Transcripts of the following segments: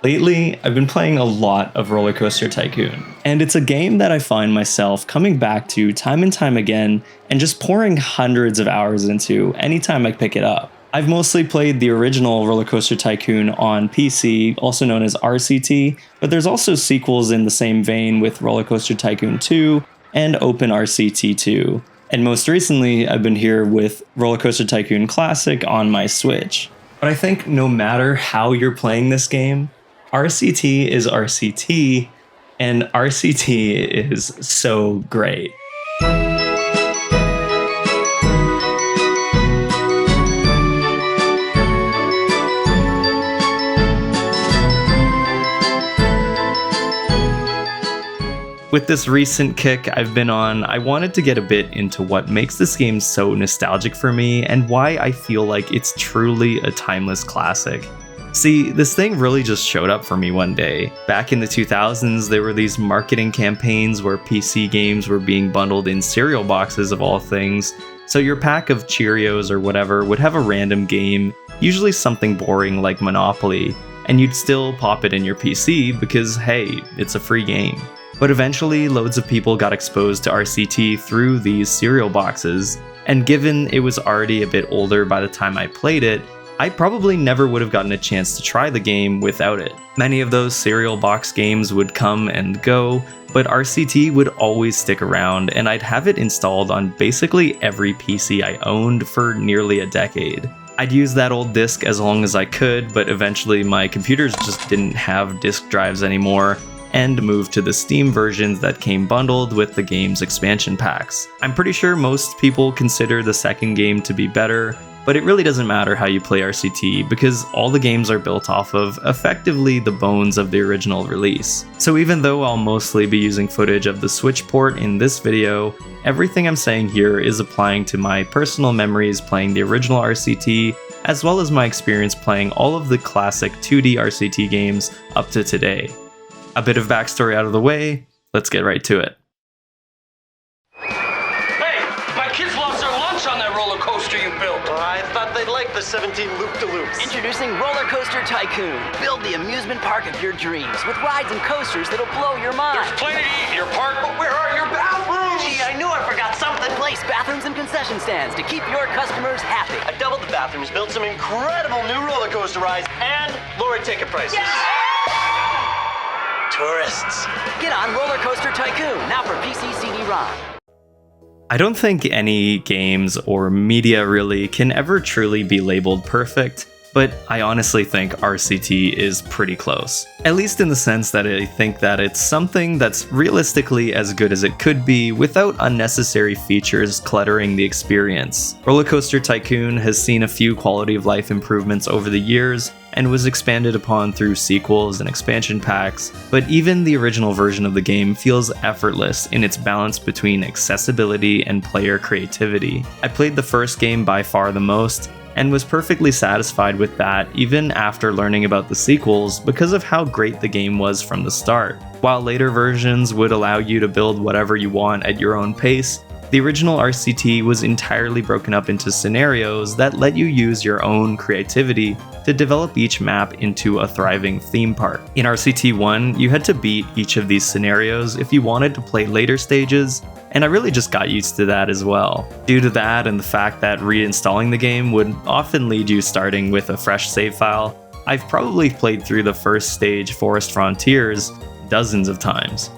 Lately, I've been playing a lot of RollerCoaster Tycoon, and it's a game that I find myself coming back to time and time again and just pouring hundreds of hours into anytime I pick it up. I've mostly played the original RollerCoaster Tycoon on PC, also known as RCT, but there's also sequels in the same vein with RollerCoaster Tycoon 2 and Open RCT 2. And most recently, I've been here with RollerCoaster Tycoon Classic on my Switch. But I think no matter how you're playing this game, RCT is RCT, and RCT is so great. With this recent kick I've been on, I wanted to get a bit into what makes this game so nostalgic for me and why I feel like it's truly a timeless classic. See, this thing really just showed up for me one day. Back in the 2000s, there were these marketing campaigns where PC games were being bundled in cereal boxes of all things, so your pack of Cheerios or whatever would have a random game, usually something boring like Monopoly, and you'd still pop it in your PC because, hey, it's a free game. But eventually, loads of people got exposed to RCT through these cereal boxes, and given it was already a bit older by the time I played it, I probably never would have gotten a chance to try the game without it. Many of those cereal box games would come and go, but RCT would always stick around, and I'd have it installed on basically every PC I owned for nearly a decade. I'd use that old disc as long as I could, but eventually my computers just didn't have disk drives anymore, and moved to the Steam versions that came bundled with the game's expansion packs. I'm pretty sure most people consider the second game to be better, but it really doesn't matter how you play RCT because all the games are built off of effectively the bones of the original release. So even though I'll mostly be using footage of the Switch port in this video, everything I'm saying here is applying to my personal memories playing the original RCT, as well as my experience playing all of the classic 2D RCT games up to today. A bit of backstory out of the way, let's get right to it. I thought they'd like the 17 loop-de-loops. Introducing RollerCoaster Tycoon. Build the amusement park of your dreams with rides and coasters that'll blow your mind. There's plenty to eat in your park, but where are your bathrooms? Gee, I knew I forgot something. Place bathrooms and concession stands to keep your customers happy. I doubled the bathrooms, built some incredible new roller coaster rides, and lowered ticket prices. Yeah! Tourists. Get on RollerCoaster Tycoon, now for PC CD-ROM. I don't think any games or media really can ever truly be labeled perfect, but I honestly think RCT is pretty close. At least in the sense that I think that it's something that's realistically as good as it could be without unnecessary features cluttering the experience. RollerCoaster Tycoon has seen a few quality of life improvements over the years, and was expanded upon through sequels and expansion packs, but even the original version of the game feels effortless in its balance between accessibility and player creativity. I played the first game by far the most, and was perfectly satisfied with that even after learning about the sequels because of how great the game was from the start. While later versions would allow you to build whatever you want at your own pace, the original RCT was entirely broken up into scenarios that let you use your own creativity to develop each map into a thriving theme park. In RCT 1, you had to beat each of these scenarios if you wanted to play later stages, and I really just got used to that as well. Due to that and the fact that reinstalling the game would often lead you starting with a fresh save file, I've probably played through the first stage, Forest Frontiers, dozens of times.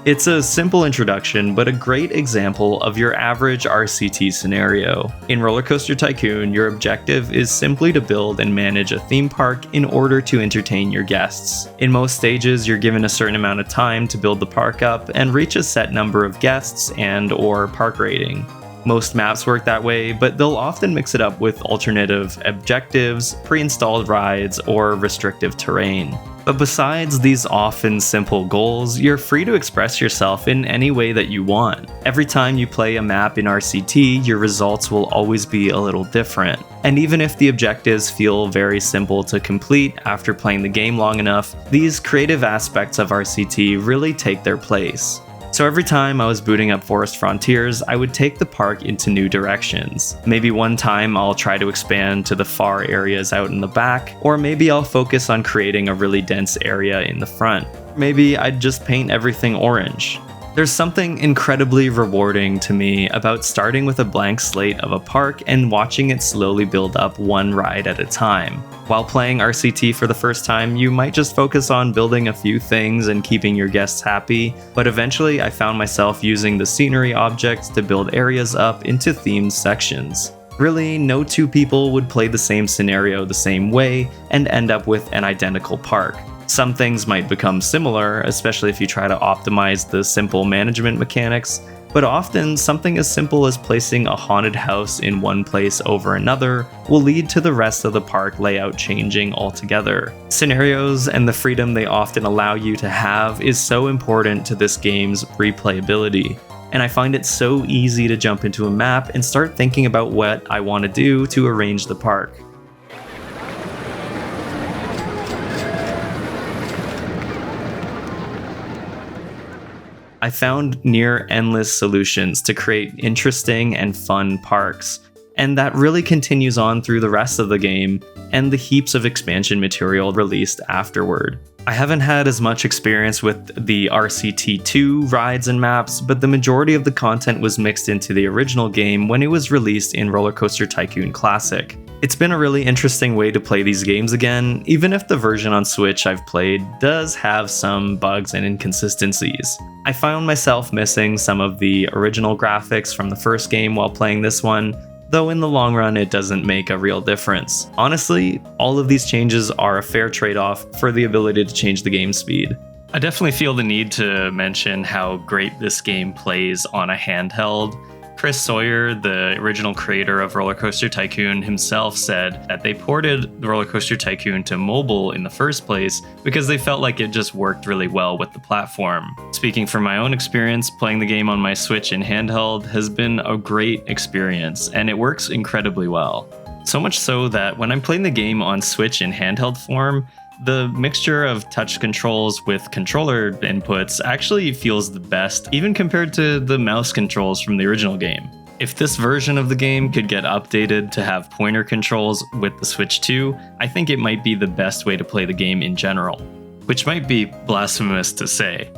It's a simple introduction, but a great example of your average RCT scenario. In RollerCoaster Tycoon, your objective is simply to build and manage a theme park in order to entertain your guests. In most stages, you're given a certain amount of time to build the park up and reach a set number of guests and/or park rating. Most maps work that way, but they'll often mix it up with alternative objectives, pre-installed rides, or restrictive terrain. But besides these often simple goals, you're free to express yourself in any way that you want. Every time you play a map in RCT, your results will always be a little different. And even if the objectives feel very simple to complete after playing the game long enough, these creative aspects of RCT really take their place. So every time I was booting up Forest Frontiers, I would take the park into new directions. Maybe one time I'll try to expand to the far areas out in the back, or maybe I'll focus on creating a really dense area in the front. Maybe I'd just paint everything orange. There's something incredibly rewarding to me about starting with a blank slate of a park and watching it slowly build up one ride at a time. While playing RCT for the first time, you might just focus on building a few things and keeping your guests happy, but eventually I found myself using the scenery objects to build areas up into themed sections. Really, no two people would play the same scenario the same way and end up with an identical park. Some things might become similar, especially if you try to optimize the simple management mechanics, but often something as simple as placing a haunted house in one place over another will lead to the rest of the park layout changing altogether. Scenarios and the freedom they often allow you to have is so important to this game's replayability, and I find it so easy to jump into a map and start thinking about what I want to do to arrange the park. I found near endless solutions to create interesting and fun parks, and that really continues on through the rest of the game and the heaps of expansion material released afterward. I haven't had as much experience with the RCT2 rides and maps, but the majority of the content was mixed into the original game when it was released in RollerCoaster Tycoon Classic. It's been a really interesting way to play these games again, even if the version on Switch I've played does have some bugs and inconsistencies. I found myself missing some of the original graphics from the first game while playing this one, though in the long run it doesn't make a real difference. Honestly, all of these changes are a fair trade-off for the ability to change the game speed. I definitely feel the need to mention how great this game plays on a handheld. Chris Sawyer, the original creator of RollerCoaster Tycoon, himself said that they ported RollerCoaster Tycoon to mobile in the first place because they felt like it just worked really well with the platform. Speaking from my own experience, playing the game on my Switch in handheld has been a great experience, and it works incredibly well. So much so that when I'm playing the game on Switch in handheld form, the mixture of touch controls with controller inputs actually feels the best, even compared to the mouse controls from the original game. If this version of the game could get updated to have pointer controls with the Switch 2, I think it might be the best way to play the game in general, which might be blasphemous to say.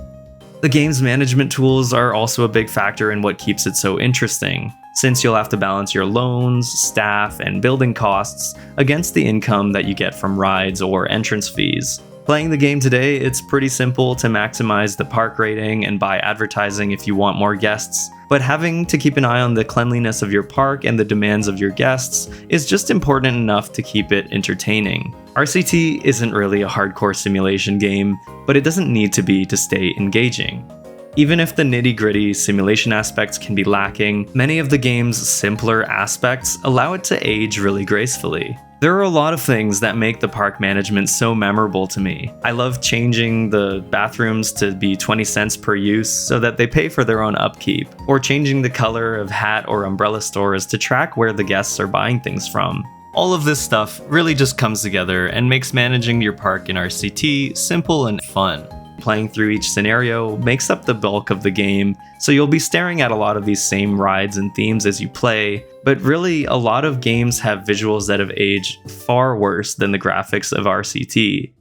The game's management tools are also a big factor in what keeps it so interesting, since you'll have to balance your loans, staff, and building costs against the income that you get from rides or entrance fees. Playing the game today, it's pretty simple to maximize the park rating and buy advertising if you want more guests, but having to keep an eye on the cleanliness of your park and the demands of your guests is just important enough to keep it entertaining. RCT isn't really a hardcore simulation game, but it doesn't need to be to stay engaging. Even if the nitty-gritty simulation aspects can be lacking, many of the game's simpler aspects allow it to age really gracefully. There are a lot of things that make the park management so memorable to me. I love changing the bathrooms to be 20 cents per use so that they pay for their own upkeep, or changing the color of hat or umbrella stores to track where the guests are buying things from. All of this stuff really just comes together and makes managing your park in RCT simple and fun. Playing through each scenario makes up the bulk of the game, so you'll be staring at a lot of these same rides and themes as you play, but really a lot of games have visuals that have aged far worse than the graphics of RCT.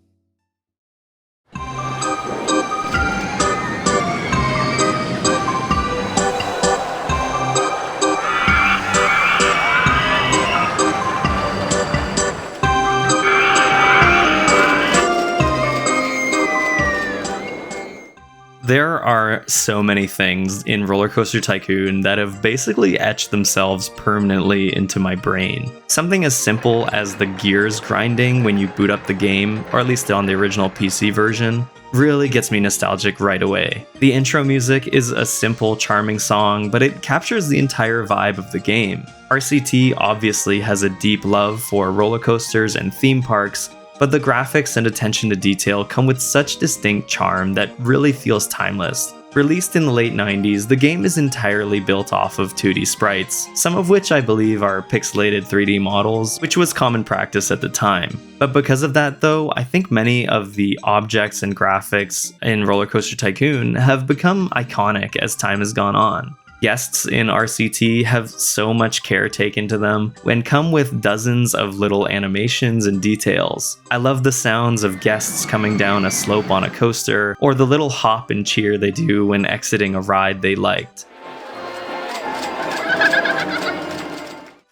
There are so many things in RollerCoaster Tycoon that have basically etched themselves permanently into my brain. Something as simple as the gears grinding when you boot up the game, or at least on the original PC version, really gets me nostalgic right away. The intro music is a simple, charming song, but it captures the entire vibe of the game. RCT obviously has a deep love for roller coasters and theme parks, but the graphics and attention to detail come with such distinct charm that really feels timeless. Released in the late 90s, the game is entirely built off of 2D sprites, some of which I believe are pixelated 3D models, which was common practice at the time. But because of that though, I think many of the objects and graphics in RollerCoaster Tycoon have become iconic as time has gone on. Guests in RCT have so much care taken to them and come with dozens of little animations and details. I love the sounds of guests coming down a slope on a coaster, or the little hop and cheer they do when exiting a ride they liked.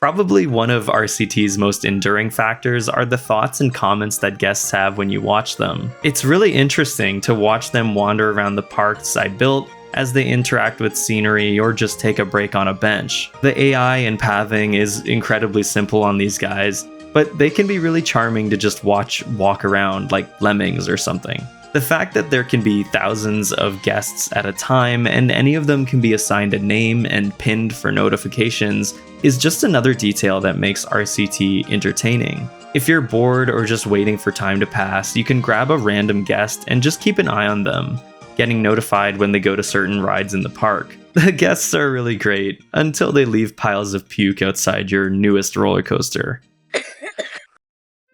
Probably one of RCT's most enduring factors are the thoughts and comments that guests have when you watch them. It's really interesting to watch them wander around the parks I built as they interact with scenery or just take a break on a bench. The AI and pathing is incredibly simple on these guys, but they can be really charming to just walk around like lemmings or something. The fact that there can be thousands of guests at a time and any of them can be assigned a name and pinned for notifications is just another detail that makes RCT entertaining. If you're bored or just waiting for time to pass, you can grab a random guest and just keep an eye on them, getting notified when they go to certain rides in the park. The guests are really great, until they leave piles of puke outside your newest roller coaster.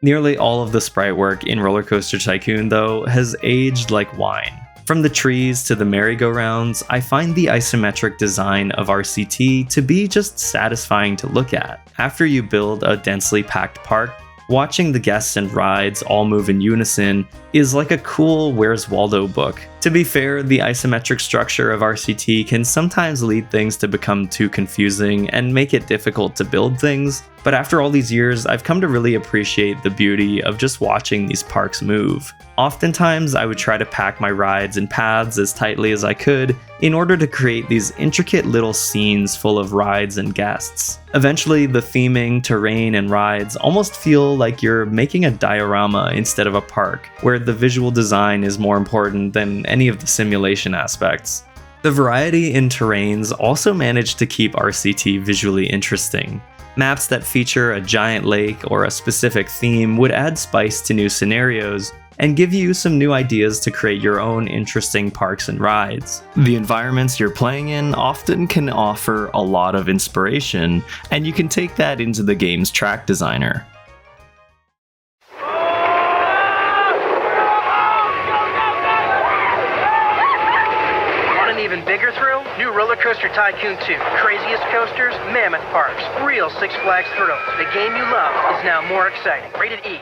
Nearly all of the sprite work in RollerCoaster Tycoon, though, has aged like wine. From the trees to the merry-go-rounds, I find the isometric design of RCT to be just satisfying to look at. After you build a densely packed park, watching the guests and rides all move in unison is like a cool Where's Waldo book. To be fair, the isometric structure of RCT can sometimes lead things to become too confusing and make it difficult to build things, but after all these years, I've come to really appreciate the beauty of just watching these parks move. Oftentimes, I would try to pack my rides and paths as tightly as I could in order to create these intricate little scenes full of rides and guests. Eventually, the theming, terrain, and rides almost feel like you're making a diorama instead of a park, where the visual design is more important than any of the simulation aspects. The variety in terrains also managed to keep RCT visually interesting. Maps that feature a giant lake or a specific theme would add spice to new scenarios and give you some new ideas to create your own interesting parks and rides. The environments you're playing in often can offer a lot of inspiration, and you can take that into the game's track designer. Want an even bigger thrill? New RollerCoaster Tycoon 2. Craziest coasters, mammoth parks, real Six Flags thrills. The game you love is now more exciting. Rated E.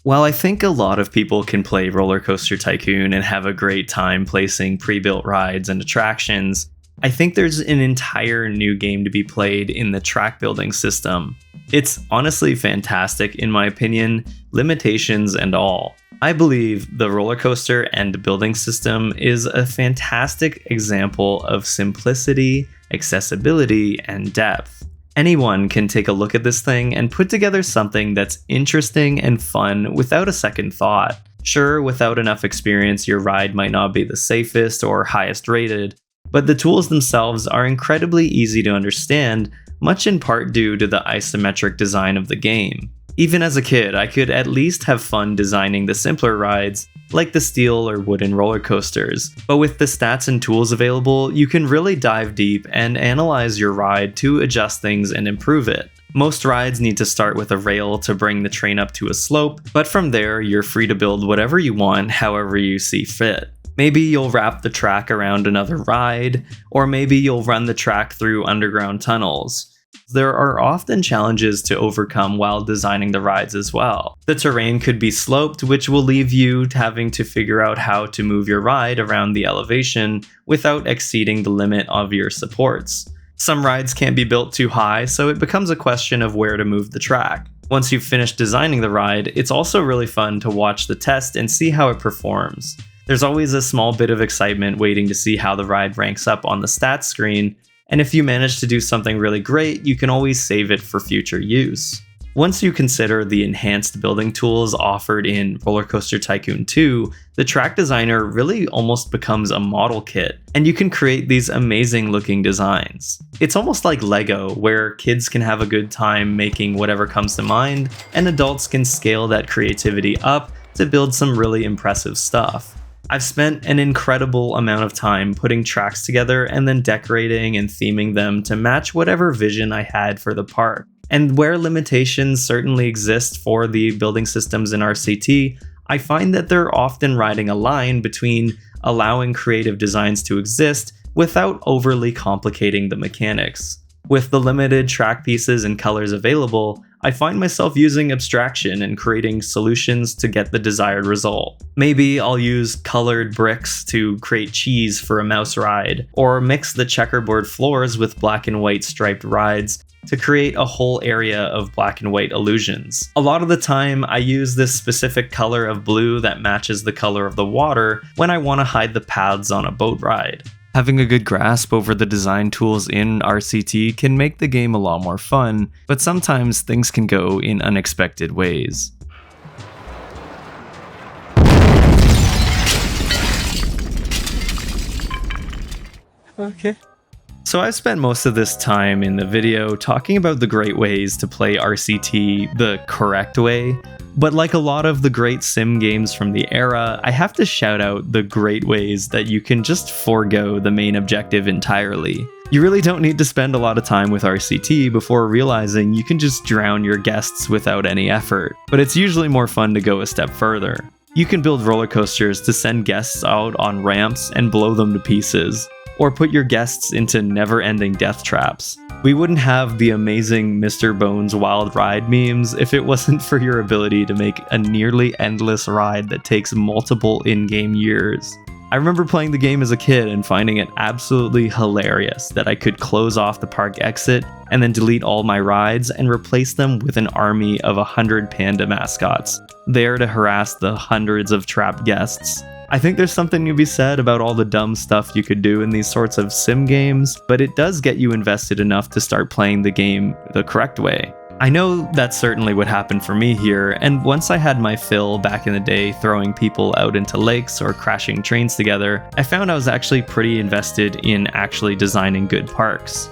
While I think a lot of people can play RollerCoaster Tycoon and have a great time placing pre-built rides and attractions, I think there's an entire new game to be played in the track building system. It's honestly fantastic in my opinion, limitations and all. I believe the roller coaster and building system is a fantastic example of simplicity, accessibility, and depth. Anyone can take a look at this thing and put together something that's interesting and fun without a second thought. Sure, without enough experience, your ride might not be the safest or highest rated, but the tools themselves are incredibly easy to understand, much in part due to the isometric design of the game. Even as a kid, I could at least have fun designing the simpler rides, like the steel or wooden roller coasters. But with the stats and tools available, you can really dive deep and analyze your ride to adjust things and improve it. Most rides need to start with a rail to bring the train up to a slope, but from there, you're free to build whatever you want, however you see fit. Maybe you'll wrap the track around another ride, or maybe you'll run the track through underground tunnels. There are often challenges to overcome while designing the rides as well. The terrain could be sloped, which will leave you having to figure out how to move your ride around the elevation without exceeding the limit of your supports. Some rides can't be built too high, so it becomes a question of where to move the track. Once you've finished designing the ride, it's also really fun to watch the test and see how it performs. There's always a small bit of excitement waiting to see how the ride ranks up on the stats screen, and if you manage to do something really great, you can always save it for future use. Once you consider the enhanced building tools offered in RollerCoaster Tycoon 2, the track designer really almost becomes a model kit, and you can create these amazing looking designs. It's almost like Lego, where kids can have a good time making whatever comes to mind, and adults can scale that creativity up to build some really impressive stuff. I've spent an incredible amount of time putting tracks together and then decorating and theming them to match whatever vision I had for the park. And where limitations certainly exist for the building systems in RCT, I find that they're often riding a line between allowing creative designs to exist without overly complicating the mechanics. With the limited track pieces and colors available, I find myself using abstraction and creating solutions to get the desired result. Maybe I'll use colored bricks to create cheese for a mouse ride, or mix the checkerboard floors with black and white striped rides to create a whole area of black and white illusions. A lot of the time, I use this specific color of blue that matches the color of the water when I want to hide the paths on a boat ride. Having a good grasp over the design tools in RCT can make the game a lot more fun, but sometimes things can go in unexpected ways. Okay. So I've spent most of this time in the video talking about the great ways to play RCT the correct way, but like a lot of the great sim games from the era, I have to shout out the great ways that you can just forego the main objective entirely. You really don't need to spend a lot of time with RCT before realizing you can just drown your guests without any effort, but it's usually more fun to go a step further. You can build roller coasters to send guests out on ramps and blow them to pieces, or put your guests into never-ending death traps. We wouldn't have the amazing Mr. Bones Wild Ride memes if it wasn't for your ability to make a nearly endless ride that takes multiple in-game years. I remember playing the game as a kid and finding it absolutely hilarious that I could close off the park exit and then delete all my rides and replace them with an army of 100 panda mascots, there to harass the hundreds of trapped guests. I think there's something to be said about all the dumb stuff you could do in these sorts of sim games, but it does get you invested enough to start playing the game the correct way. I know that's certainly what happened for me here, and once I had my fill back in the day throwing people out into lakes or crashing trains together, I found I was actually pretty invested in actually designing good parks.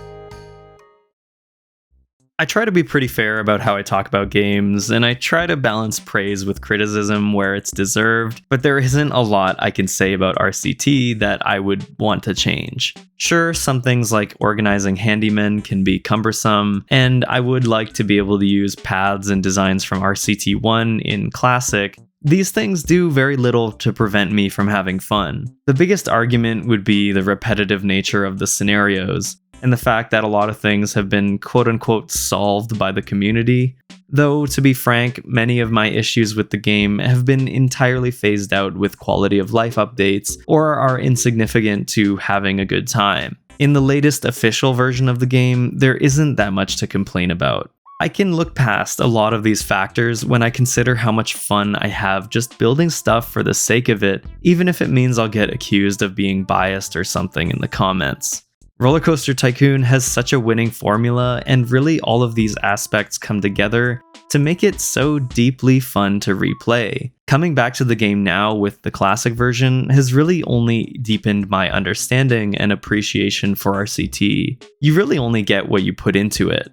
I try to be pretty fair about how I talk about games, and I try to balance praise with criticism where it's deserved, but there isn't a lot I can say about RCT that I would want to change. Sure, some things like organizing handymen can be cumbersome, and I would like to be able to use paths and designs from RCT 1 in Classic. These things do very little to prevent me from having fun. The biggest argument would be the repetitive nature of the scenarios, and the fact that a lot of things have been quote-unquote solved by the community. Though, to be frank, many of my issues with the game have been entirely phased out with quality of life updates, or are insignificant to having a good time. In the latest official version of the game, there isn't that much to complain about. I can look past a lot of these factors when I consider how much fun I have just building stuff for the sake of it, even if it means I'll get accused of being biased or something in the comments. RollerCoaster Tycoon has such a winning formula, and really all of these aspects come together to make it so deeply fun to replay. Coming back to the game now with the classic version has really only deepened my understanding and appreciation for RCT. You really only get what you put into it.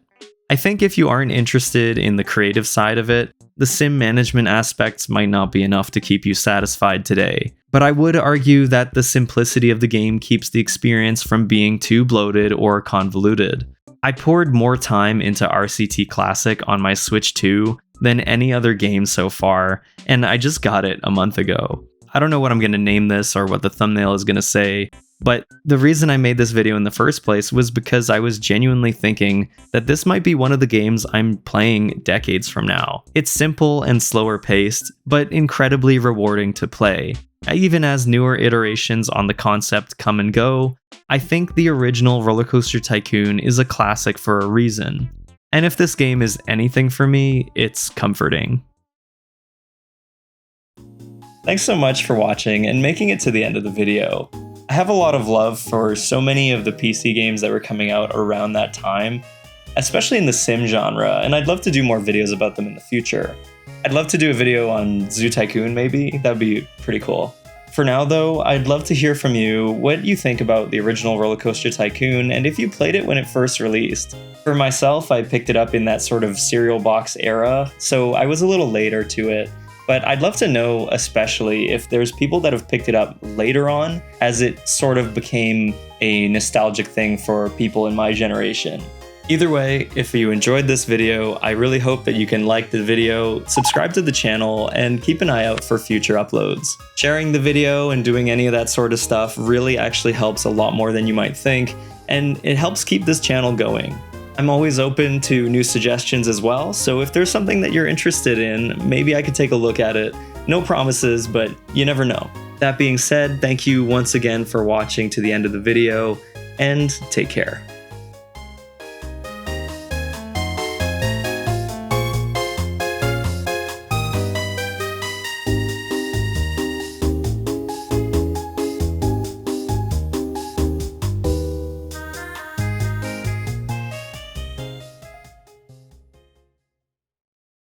I think if you aren't interested in the creative side of it, the sim management aspects might not be enough to keep you satisfied today. But I would argue that the simplicity of the game keeps the experience from being too bloated or convoluted. I poured more time into RCT Classic on my Switch 2 than any other game so far, and I just got it a month ago. I don't know what I'm going to name this or what the thumbnail is going to say, but the reason I made this video in the first place was because I was genuinely thinking that this might be one of the games I'm playing decades from now. It's simple and slower paced, but incredibly rewarding to play. Even as newer iterations on the concept come and go, I think the original RollerCoaster Tycoon is a classic for a reason. And if this game is anything for me, it's comforting. Thanks so much for watching and making it to the end of the video. I have a lot of love for so many of the PC games that were coming out around that time, especially in the sim genre, and I'd love to do more videos about them in the future. I'd love to do a video on Zoo Tycoon maybe, that'd be pretty cool. For now though, I'd love to hear from you what you think about the original RollerCoaster Tycoon and if you played it when it first released. For myself, I picked it up in that sort of cereal box era, so I was a little later to it. But I'd love to know, especially if there's people that have picked it up later on, as it sort of became a nostalgic thing for people in my generation. Either way, if you enjoyed this video, I really hope that you can like the video, subscribe to the channel, and keep an eye out for future uploads. Sharing the video and doing any of that sort of stuff really actually helps a lot more than you might think, and it helps keep this channel going. I'm always open to new suggestions as well, so if there's something that you're interested in, maybe I could take a look at it. No promises, but you never know. That being said, thank you once again for watching to the end of the video, and take care.